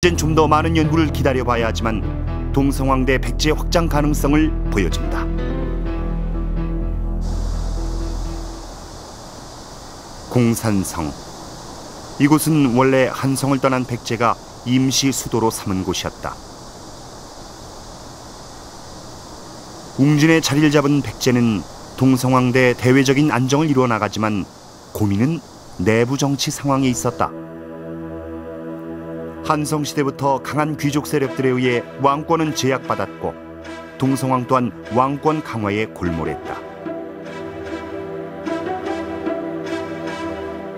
이젠 좀 더 많은 연구를 기다려봐야 하지만 동성왕대 백제 확장 가능성을 보여준다. 공산성. 이곳은 원래 한성을 떠난 백제가 임시 수도로 삼은 곳이었다. 웅진에 자리를 잡은 백제는 동성왕대 대외적인 안정을 이루어 나가지만 고민은 내부 정치 상황에 있었다. 한성시대부터 강한 귀족 세력들에 의해 왕권은 제약받았고 동성왕 또한 왕권 강화에 골몰했다.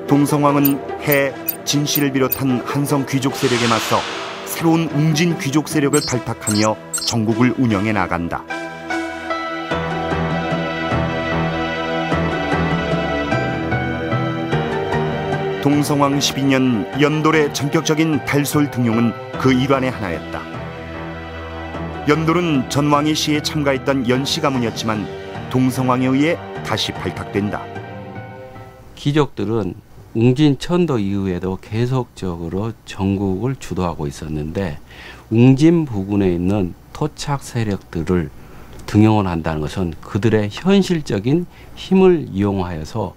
동성왕은 해, 진씨를 비롯한 한성 귀족 세력에 맞서 새로운 웅진 귀족 세력을 발탁하며 전국을 운영해 나간다. 동성왕 12년 연돌의 전격적인 달솔 등용은 그 일환의 하나였다. 연돌은 전왕의 시에 참가했던 연씨 가문이었지만 동성왕에 의해 다시 발탁된다. 귀족들은 웅진 천도 이후에도 계속적으로 전국을 주도하고 있었는데 웅진 부근에 있는 토착 세력들을 등용을 한다는 것은 그들의 현실적인 힘을 이용하여서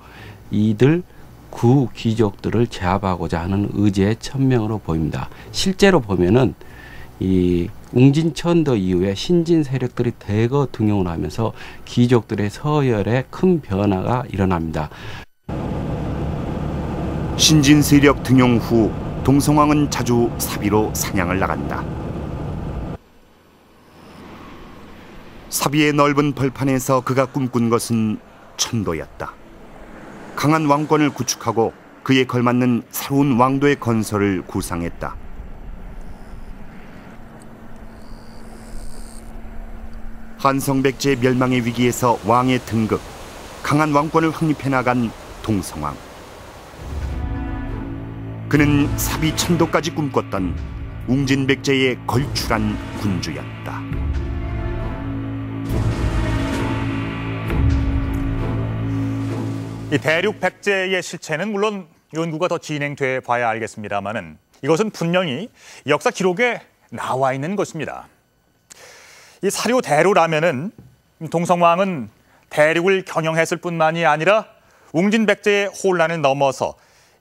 이들 구 귀족들을 제압하고자 하는 의지의 천명으로 보입니다. 실제로 보면은 이 웅진천도 이후에 신진 세력들이 대거 등용을 하면서 귀족들의 서열에 큰 변화가 일어납니다. 신진 세력 등용 후 동성왕은 자주 사비로 사냥을 나간다. 사비의 넓은 벌판에서 그가 꿈꾼 것은 천도였다. 강한 왕권을 구축하고 그에 걸맞는 새로운 왕도의 건설을 구상했다. 한성백제의 멸망의 위기에서 왕의 등극, 강한 왕권을 확립해 나간 동성왕. 그는 사비 천도까지 꿈꿨던 웅진백제의 걸출한 군주였다. 이 대륙 백제의 실체는 물론 연구가 더 진행돼 봐야 알겠습니다만은 이것은 분명히 역사 기록에 나와 있는 것입니다. 이 사료대로라면은 동성왕은 대륙을 겨냥했을 뿐만이 아니라 웅진 백제의 혼란을 넘어서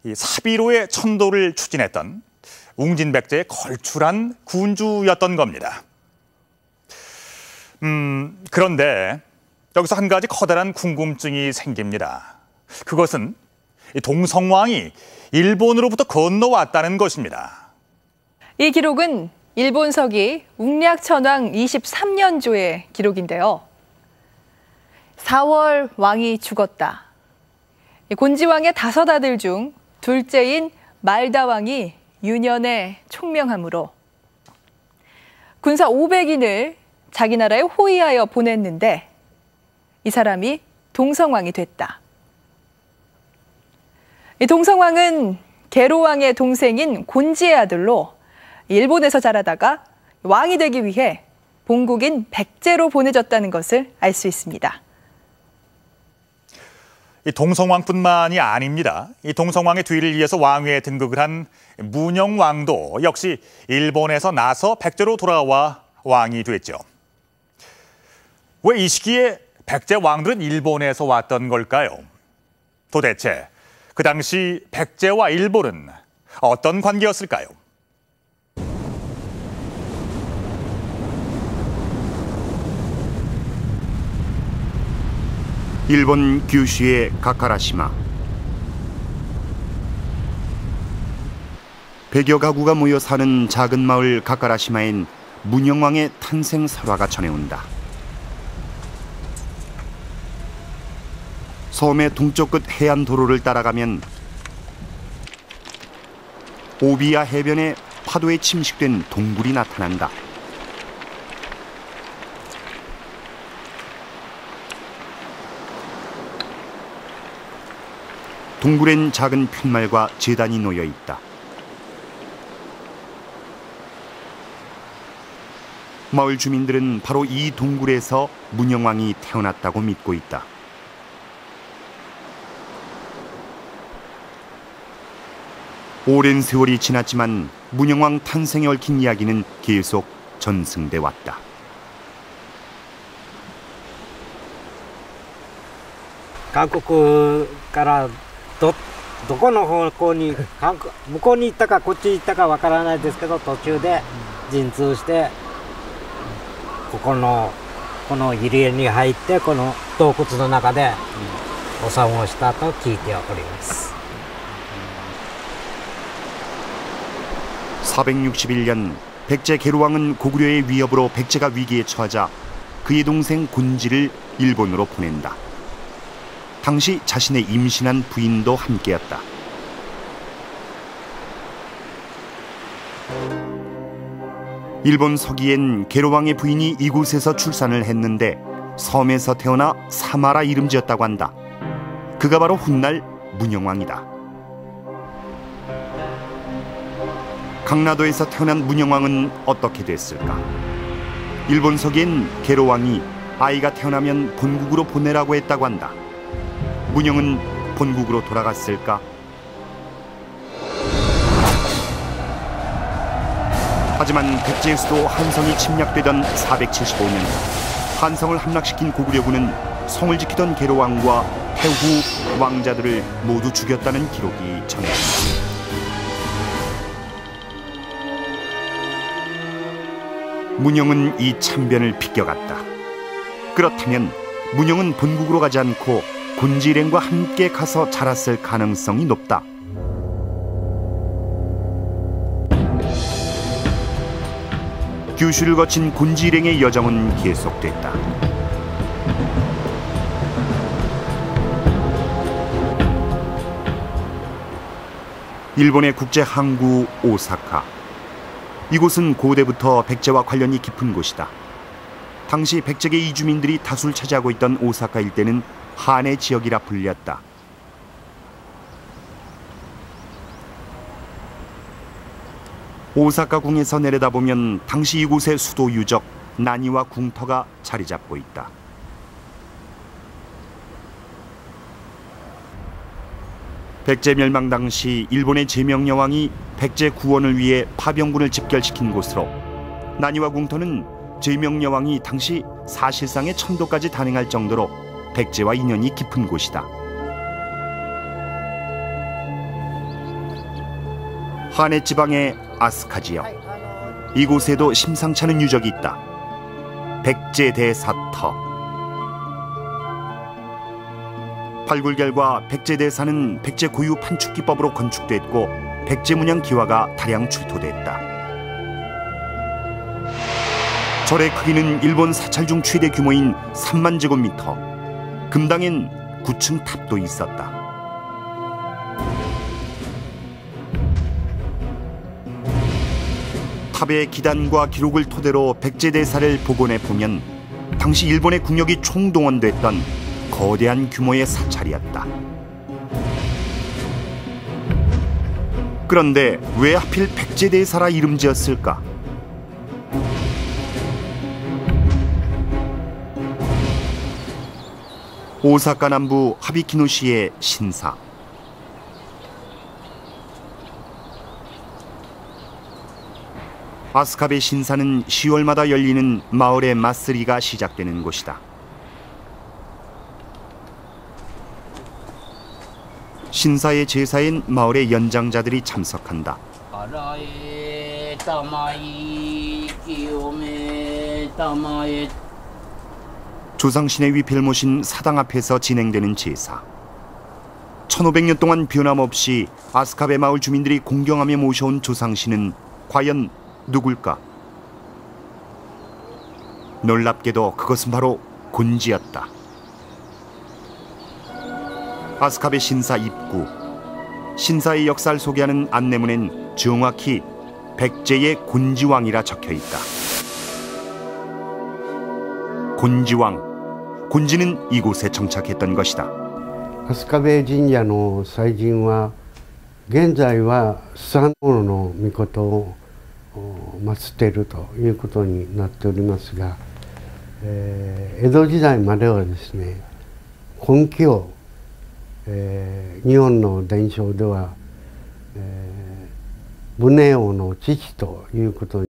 이 사비로의 천도를 추진했던 웅진 백제의 걸출한 군주였던 겁니다. 그런데 여기서 한 가지 커다란 궁금증이 생깁니다. 그것은 동성왕이 일본으로부터 건너왔다는 것입니다. 이 기록은 일본서기 웅략천왕 23년조의 기록인데요. 4월 왕이 죽었다. 곤지왕의 5 아들 중 둘째인 말다왕이 유년에 총명함으로 군사 500인을 자기 나라에 호위하여 보냈는데 이 사람이 동성왕이 됐다. 이 동성왕은 계로왕의 동생인 곤지의 아들로 일본에서 자라다가 왕이 되기 위해 본국인 백제로 보내졌다는 것을 알 수 있습니다. 이 동성왕뿐만이 아닙니다. 이 동성왕의 뒤를 이어서 왕위에 등극을 한 문영왕도 역시 일본에서 나서 백제로 돌아와 왕이 됐죠. 왜 이 시기에 백제 왕들은 일본에서 왔던 걸까요? 도대체 그 당시 백제와 일본은 어떤 관계였을까요? 일본 규슈의 가카라시마. 100여 가구가 모여 사는 작은 마을 가카라시마엔 문영왕의 탄생 설화가 전해온다. 섬의 동쪽 끝 해안 도로를 따라가면 오비야 해변에 파도에 침식된 동굴이 나타난다. 동굴엔 작은 푯말과 제단이 놓여 있다. 마을 주민들은 바로 이 동굴에서 문영왕이 태어났다고 믿고 있다. 오랜 세월이 지났지만 문영왕 탄생에 얽힌 이야기는 계속 전승돼 왔다. 한국からどこの方向に向こうに行ったかこっち行ったかわからないですけど、途中で陣痛してこの入り江に入ってこの洞窟の中でお産をしたと聞いております。 461년 백제 계로왕은 고구려의 위협으로 백제가 위기에 처하자 그의 동생 곤지를 일본으로 보낸다. 당시 자신의 임신한 부인도 함께였다. 일본 서기엔 계로왕의 부인이 이곳에서 출산을 했는데 섬에서 태어나 사마라 이름 지었다고 한다. 그가 바로 훗날 문영왕이다. 강라도에서 태어난 문영왕은 어떻게 됐을까? 일본 서기엔 계로왕이 아이가 태어나면 본국으로 보내라고 했다고 한다. 문영은 본국으로 돌아갔을까? 하지만 백제의 수도 한성이 침략되던 475년 한성을 함락시킨 고구려군은 성을 지키던 계로왕과 태후 왕자들을 모두 죽였다는 기록이 전해진다. 문영은 이 참변을 비껴갔다. 그렇다면 문영은 본국으로 가지 않고 곤지 일행과 함께 가서 자랐을 가능성이 높다. 규슈를 거친 곤지 일행의 여정은 계속됐다. 일본의 국제 항구 오사카. 이곳은 고대부터 백제와 관련이 깊은 곳이다. 당시 백제계 이주민들이 다수를 차지하고 있던 오사카 일대는 한의 지역이라 불렸다. 오사카궁에서 내려다보면 당시 이곳의 수도 유적 나니와 궁터가 자리 잡고 있다. 백제 멸망 당시 일본의 제명여왕이 백제 구원을 위해 파병군을 집결시킨 곳으로 나니와 궁터는 제명여왕이 당시 사실상의 천도까지 단행할 정도로 백제와 인연이 깊은 곳이다. 한해 지방의 아스카 지역, 이곳에도 심상치 않은 유적이 있다. 백제대사터. 발굴결과 백제대사는 백제 고유 판축기법으로 건축됐고 백제 문양 기와가 다량 출토됐다. 절의 크기는 일본 사찰 중 최대 규모인 3만 제곱미터. 금당엔 9층 탑도 있었다. 탑의 기단과 기록을 토대로 백제대사를 복원해 보면 당시 일본의 국력이 총동원됐던 거대한 규모의 사찰이었다. 그런데 왜 하필 백제대사라 이름 지었을까? 오사카 남부 하비키노시의 신사. 아스카베 신사는 10월마다 열리는 마을의 마쓰리가 시작되는 곳이다. 신사의 제사엔 마을의 연장자들이 참석한다. 조상신의 위패를 모신 사당 앞에서 진행되는 제사. 1500년 동안 변함없이 아스카베 마을 주민들이 공경하며 모셔온 조상신은 과연 누굴까? 놀랍게도 그것은 바로 곤지였다. 아스카베 신사 입구. 신사의 역사를 소개하는 안내문엔 정확히 백제의 곤지왕이라 적혀있다. 곤지왕. 곤지는 이곳에 정착했던 것이다. 아스카베神社の祭神は現在はスサノオノの命を祀っているということになっておりますが、江戸時代まではですね、根気を日本の伝承では、宗男の父ということに